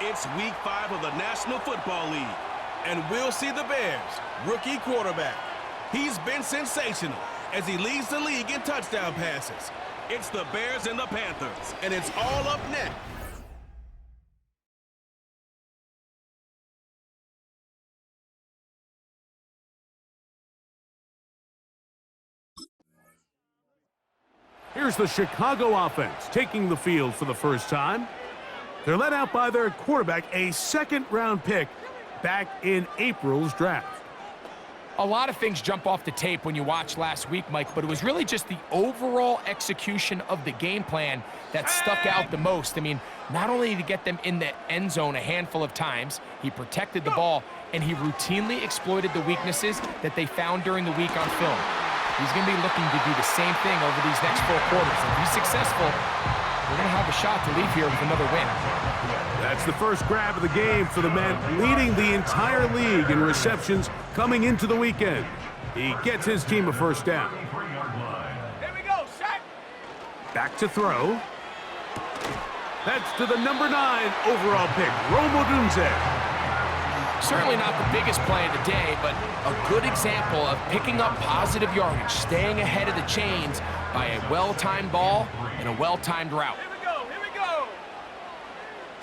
It's week 5 of the National Football League, and we'll see the Bears' rookie quarterback. He's been sensational as he leads the league in touchdown passes. It's the Bears and the Panthers, and it's all up next. Here's the Chicago offense taking the field for the first time. They're led out by their quarterback, a second-round pick back in April's draft. A lot of things jump off the tape when you watch last week, Mike, but it was really just the overall execution of the game plan that stuck out the most. I mean, not only did he get them in the end zone a handful of times, he protected the ball, and he routinely exploited the weaknesses that they found during the week on film. He's going to be looking to do the same thing over these next 4 quarters. If he's successful, we're going to have a shot to leave here with another win. That's the first grab of the game for the man leading the entire league in receptions coming into the weekend. He gets his team a first down. Here we go, Shaq. Back to throw. That's to the number 9 overall pick, Rome Odunze. Certainly not the biggest play of the day, but a good example of picking up positive yardage, staying ahead of the chains by a well-timed ball and a well-timed route. Here we go, here we go.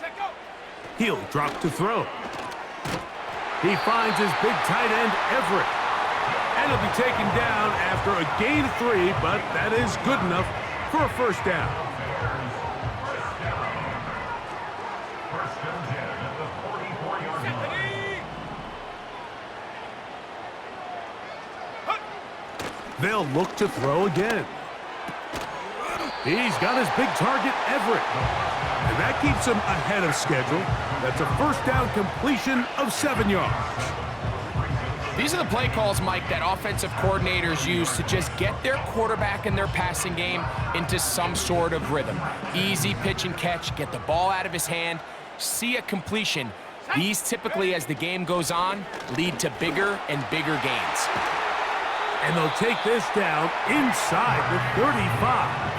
Check out. He'll drop to throw. He finds his big tight end, Everett. And he'll be taken down after a gain of 3, but that is good enough for a first down. They'll look to throw again. He's got his big target, Everett. And that keeps him ahead of schedule. That's a first down completion of 7 yards. These are the play calls, Mike, that offensive coordinators use to just get their quarterback and their passing game into some sort of rhythm. Easy pitch and catch, get the ball out of his hand, see a completion. These typically, as the game goes on, lead to bigger and bigger gains. And they'll take this down inside the 35.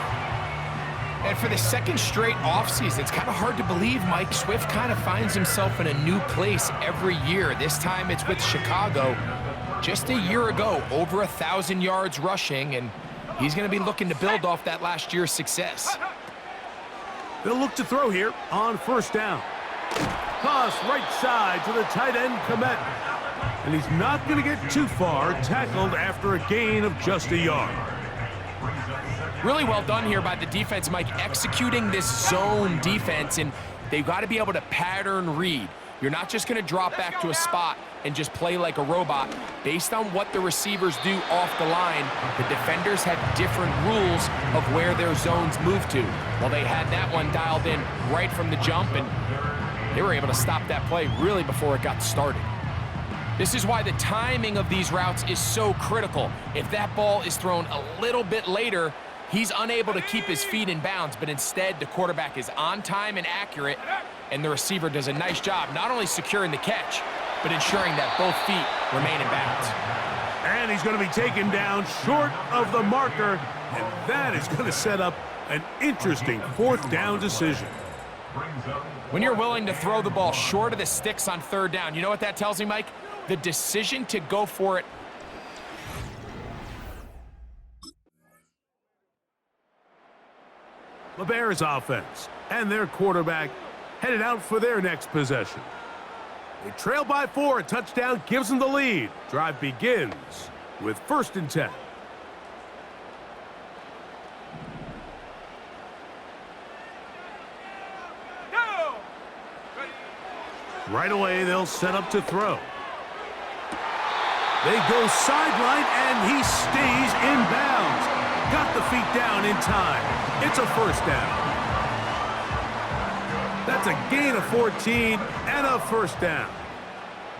And for the second straight offseason, it's kind of hard to believe Mike Swift kind of finds himself in a new place every year. This time it's with Chicago. Just a year ago, over 1,000 yards rushing, and he's going to be looking to build off that last year's success. They'll look to throw here on first down. Toss right side to the tight end, Komet. And he's not going to get too far, tackled after a gain of just a yard. Really well done here by the defense, Mike, executing this zone defense, and they've got to be able to pattern read. You're not just going to drop back to a spot and just play like a robot. Based on what the receivers do off the line, the defenders have different rules of where their zones move to. Well, they had that one dialed in right from the jump, and they were able to stop that play really before it got started. This is why the timing of these routes is so critical. If that ball is thrown a little bit later, he's unable to keep his feet in bounds, but instead the quarterback is on time and accurate, and the receiver does a nice job not only securing the catch, but ensuring that both feet remain in bounds. And he's going to be taken down short of the marker, and that is going to set up an interesting 4th down decision. When you're willing to throw the ball short of the sticks on 3rd down, you know what that tells me, Mike? The decision to go for it. The Bears offense and their quarterback headed out for their next possession. They trail by 4. A touchdown gives them the lead. Drive begins with 1st and 10. Right away, they'll set up to throw. They go sideline, and he stays in bounds. Got the feet down in time. It's a first down. That's a gain of 14 and a first down.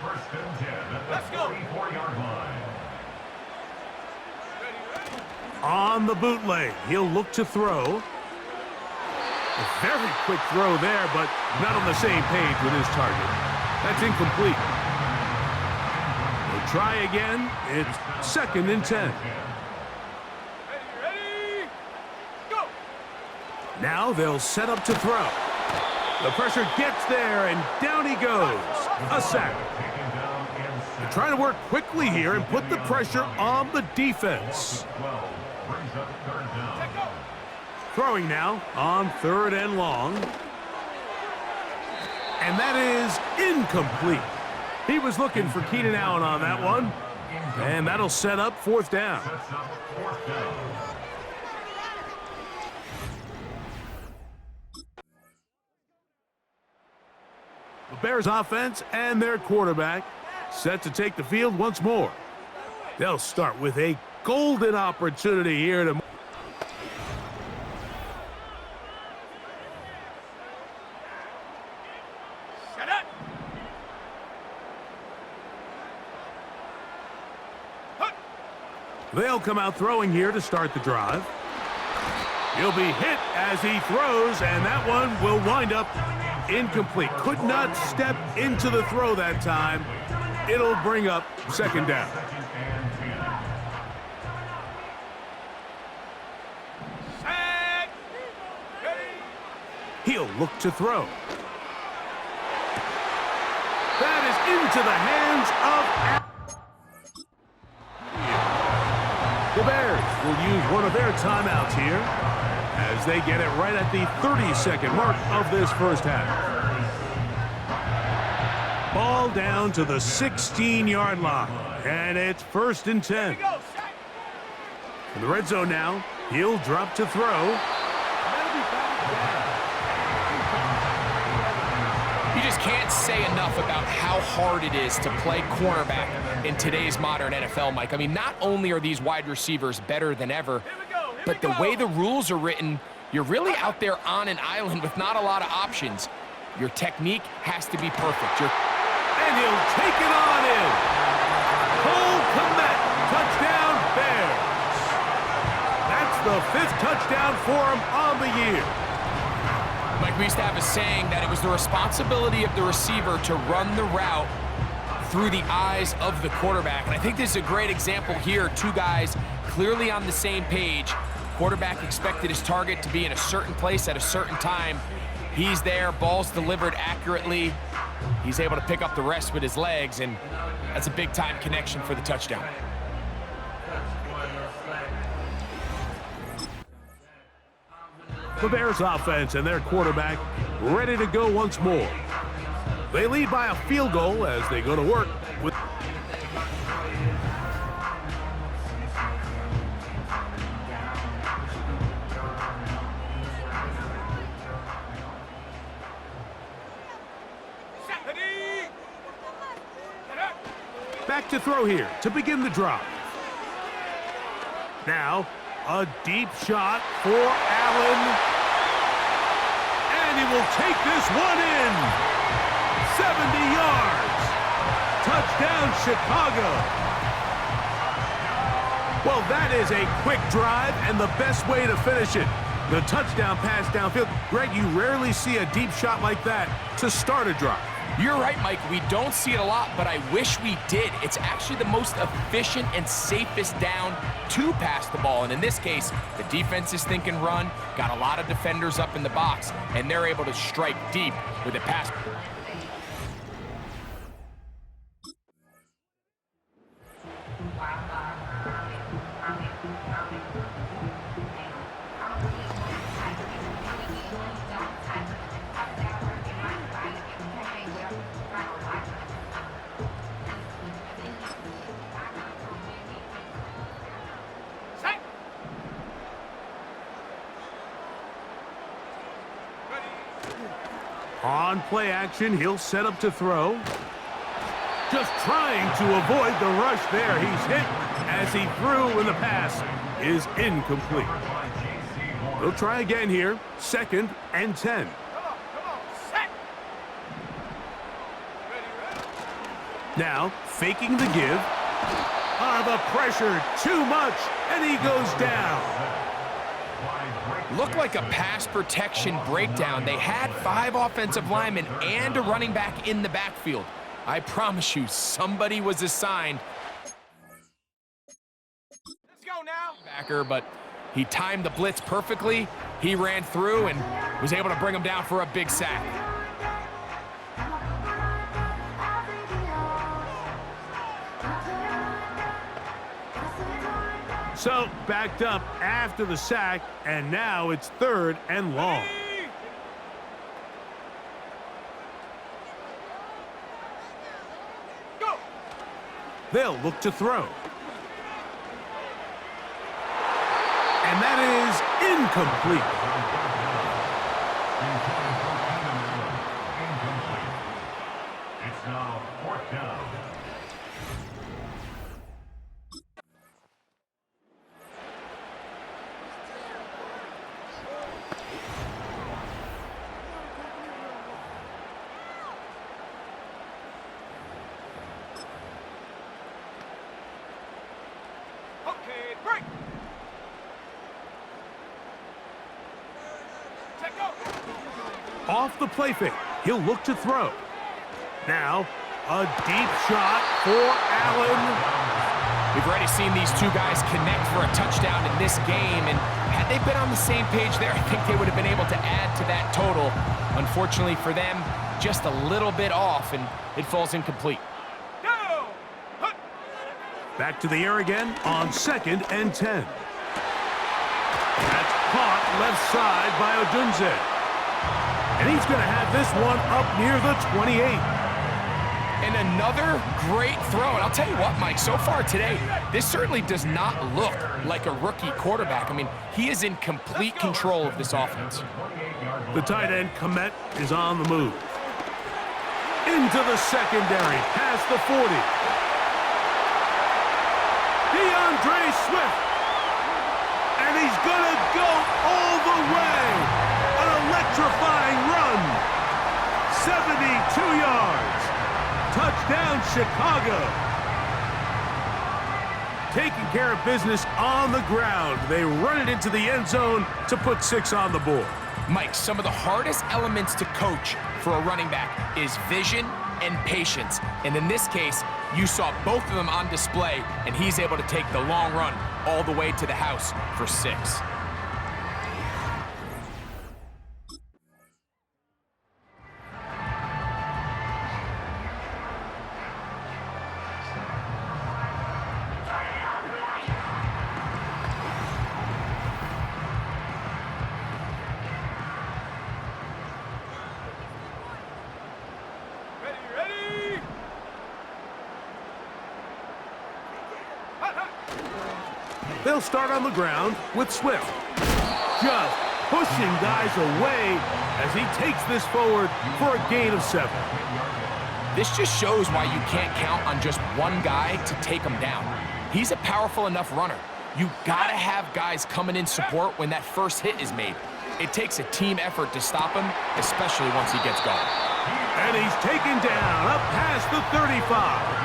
First and 10 at the 44-yard line. On the bootleg, he'll look to throw. A very quick throw there, but not on the same page with his target. That's incomplete. We'll try again. It's 2nd and 10. Ready, go! Now they'll set up to throw. The pressure gets there, and down he goes. A sack. They're trying to work quickly here and put the pressure on the defense. Throwing now on 3rd and long. And that is incomplete. He was looking for Keenan Allen on that one. And that'll set up 4th down. The Bears offense and their quarterback set to take the field once more. They'll start with a golden opportunity here to... They'll come out throwing here to start the drive. He'll be hit as he throws, and that one will wind up incomplete. Could not step into the throw that time. It'll bring up 2nd down. He'll look to throw. That is into the hands of... The Bears will use one of their timeouts here as they get it right at the 32nd mark of this first half. Ball down to the 16-yard line, and it's 1st and 10. In the red zone now, he'll drop to throw. You just can't say enough about how hard it is to play cornerback in today's modern NFL, Mike. I mean, not only are these wide receivers better than ever, but the way the rules are written, you're really out there on an island with not a lot of options. Your technique has to be perfect. And he'll take it on in. Cole Kmet, touchdown Bears. That's the 5th touchdown for him on the year. Mike, we used to have a saying that it was the responsibility of the receiver to run the route through the eyes of the quarterback. And I think this is a great example here. 2 guys clearly on the same page. Quarterback expected his target to be in a certain place at a certain time. He's there, ball's delivered accurately. He's able to pick up the rest with his legs, and that's a big-time connection for the touchdown. The Bears offense and their quarterback ready to go once more. They lead by a field goal as they go to work with... Back to throw here to begin the drive. Now, a deep shot for Allen. And he will take this one in. 70 yards. Touchdown, Chicago. Well, that is a quick drive and the best way to finish it. The touchdown pass downfield. Greg, you rarely see a deep shot like that to start a drive. You're right, Mike. We don't see it a lot, but I wish we did. It's actually the most efficient and safest down to pass the ball. And in this case, the defense is thinking run, got a lot of defenders up in the box, and they're able to strike deep with a pass. On play action, he'll set up to throw. Just trying to avoid the rush there. He's hit as he threw, and the pass is incomplete. He'll try again here. 2nd and 10. Now, faking the give. The pressure, too much, and he goes down. Looked like a pass protection breakdown. They had 5 offensive linemen and a running back in the backfield. I promise you, somebody was assigned. Let's go now. Backer, but he timed the blitz perfectly. He ran through and was able to bring him down for a big sack. So, backed up after the sack, and now it's 3rd and long. Go! They'll look to throw. And that is incomplete. It's now 4th down. Okay, break! Check go! Off the play fake, he'll look to throw. Now, a deep shot for Allen. We've already seen these two guys connect for a touchdown in this game, and had they been on the same page there, I think they would have been able to add to that total. Unfortunately for them, just a little bit off, and it falls incomplete. Go! Hut! Back to the air again on 2nd and 10. That's caught left side by Odunze. And he's going to have this one up near the 28. And another great throw. And I'll tell you what, Mike, so far today, this certainly does not look like a rookie quarterback. I mean, he is in complete control of this offense. The tight end, Komet, is on the move. Into the secondary, past the 40. DeAndre Swift. And he's going to go all the way. An electrifying run. 72 yards. Touchdown, Chicago. Taking care of business on the ground. They run it into the end zone to put 6 on the board. Mike, some of the hardest elements to coach for a running back is vision and patience. And in this case, you saw both of them on display, and he's able to take the long run all the way to the house for 6. They'll start on the ground with Swift. Just pushing guys away as he takes this forward for a gain of 7. This just shows why you can't count on just one guy to take him down. He's a powerful enough runner. You gotta have guys coming in support when that first hit is made. It takes a team effort to stop him, especially once he gets going. And he's taken down up past the 35.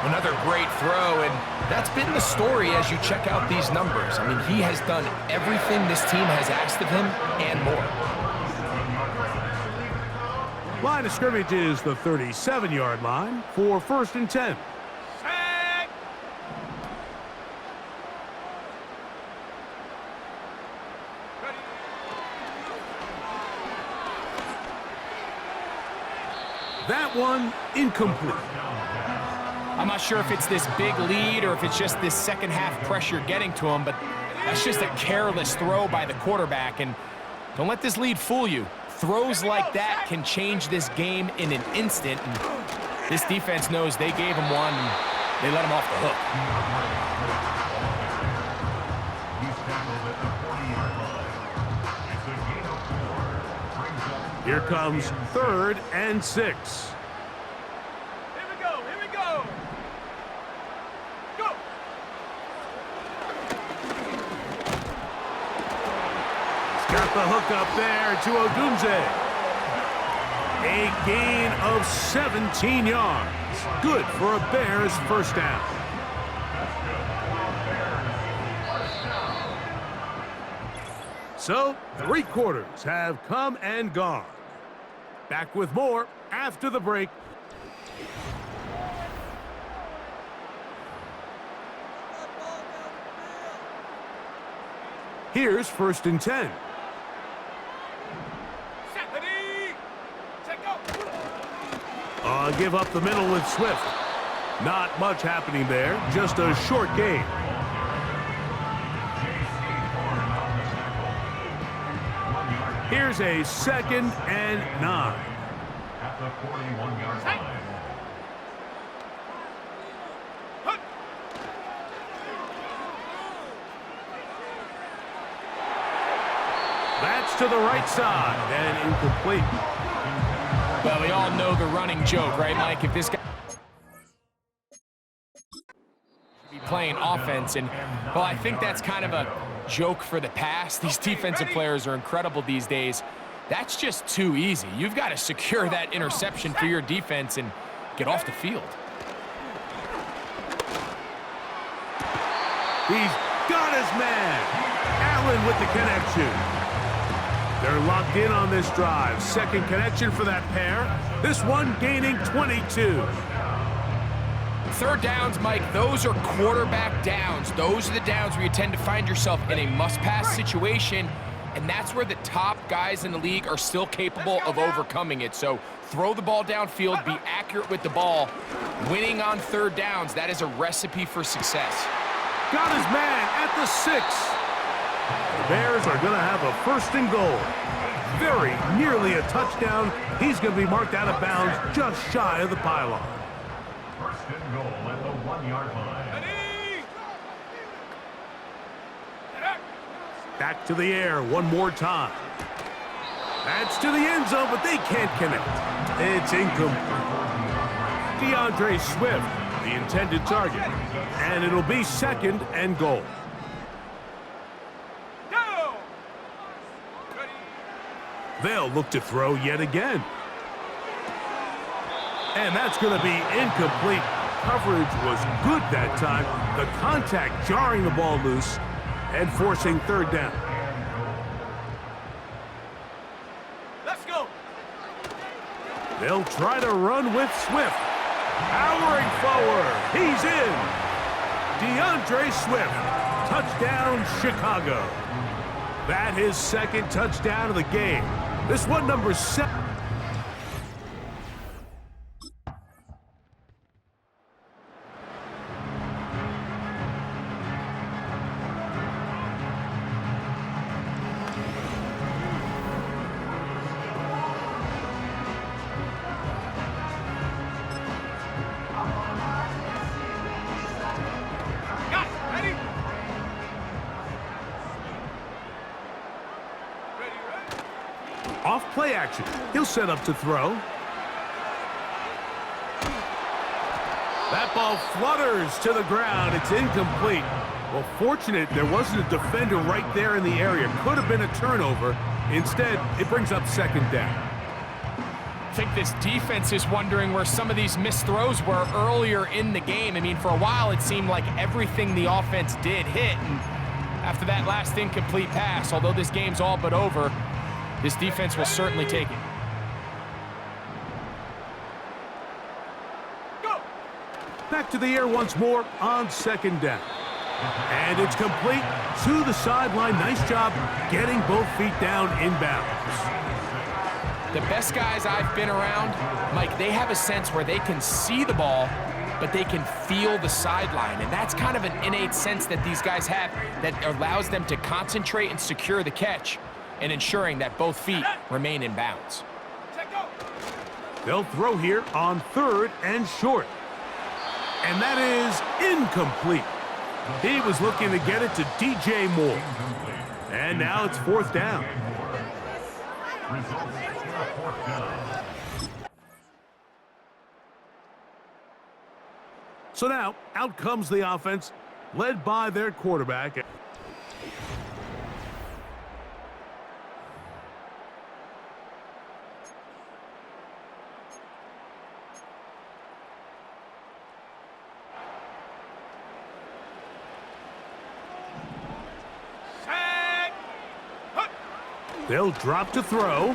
Another great throw, and that's been the story as you check out these numbers. I mean, he has done everything this team has asked of him and more. Line of scrimmage is the 37-yard line for 1st and 10. Sack! Ready? That one incomplete. I'm not sure if it's this big lead or if it's just this second half pressure getting to him, but that's just a careless throw by the quarterback. And don't let this lead fool you. Throws like that can change this game in an instant. And this defense knows they gave him one, and they let him off the hook. Here comes 3rd and 6. Got the hook up there to Odunze. A gain of 17 yards. Good for a Bears first down. So, 3 quarters have come and gone. Back with more after the break. Here's 1st and 10. Give up the middle with Swift. Not much happening there, just a short gain. Here's a 2nd and 9. At the 41-yard line. That's to the right side and incomplete. Well, we all know the running joke, right, Mike? If this guy be playing offense, and, well, I think that's kind of a joke for the past. These defensive players are incredible these days. That's just too easy. You've got to secure that interception for your defense and get off the field. He's got his man. Allen with the connection. They're locked in on this drive. 2nd connection for that pair. This one gaining 22. 3rd downs, Mike, those are quarterback downs. Those are the downs where you tend to find yourself in a must-pass situation, and that's where the top guys in the league are still capable of overcoming it. So throw the ball downfield, be accurate with the ball. Winning on 3rd downs, that is a recipe for success. Got his man at the 6. The Bears are going to have a 1st and goal. Very nearly a touchdown. He's going to be marked out of bounds just shy of the pylon. 1st and goal at the 1-yard line. Back to the air one more time. That's to the end zone, but they can't connect. It's incomplete. DeAndre Swift, the intended target. And it'll be 2nd and goal. They'll look to throw yet again. And that's going to be incomplete. Coverage was good that time. The contact jarring the ball loose and forcing 3rd down. Let's go. They'll try to run with Swift. Powering forward. He's in. DeAndre Swift. Touchdown, Chicago. That is 2nd touchdown of the game. This one, number 7. Off play action. He'll set up to throw. That ball flutters to the ground. It's incomplete. Well, fortunate there wasn't a defender right there in the area. Could have been a turnover. Instead, it brings up 2nd down. I think this defense is wondering where some of these missed throws were earlier in the game. I mean, for a while, it seemed like everything the offense did hit. And after that last incomplete pass, although this game's all but over, this defense will certainly take it. Go. Back to the air once more on 2nd down. And it's complete to the sideline. Nice job getting both feet down inbounds. The best guys I've been around, Mike, they have a sense where they can see the ball, but they can feel the sideline. And that's kind of an innate sense that these guys have that allows them to concentrate and secure the catch and ensuring that both feet remain in bounds. They'll throw here on 3rd and short. And that is incomplete. He was looking to get it to DJ Moore. And now it's 4th down. So now, out comes the offense, led by their quarterback. They'll drop to throw.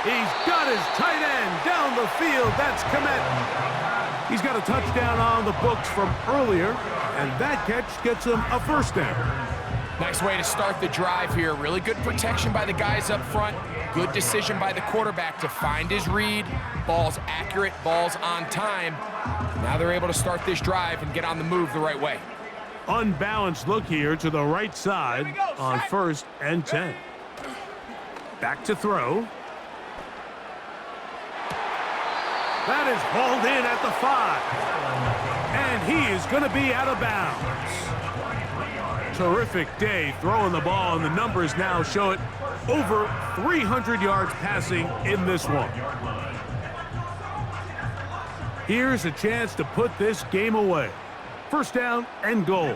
He's got his tight end down the field. That's Komet. He's got a touchdown on the books from earlier, and that catch gets him a 1st down. Nice way to start the drive here. Really good protection by the guys up front. Good decision by the quarterback to find his read. Ball's accurate, ball's on time. Now they're able to start this drive and get on the move the right way. unbalanced look here to the right side on 1st and 10. Back to throw. That is hauled in at the 5. And he is going to be out of bounds. Terrific day throwing the ball, and the numbers now show it over 300 yards passing in this one. Here's a chance to put this game away. 1st down and goal.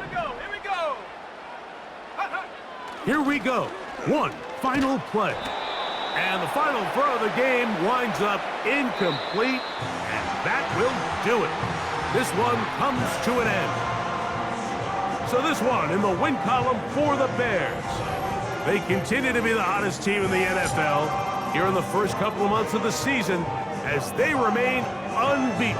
Here we go. One final play. And the final throw of the game winds up incomplete, and that will do it. This one comes to an end. So this one in the win column for the Bears. They continue to be the hottest team in the NFL here in the first couple of months of the season as they remain unbeaten.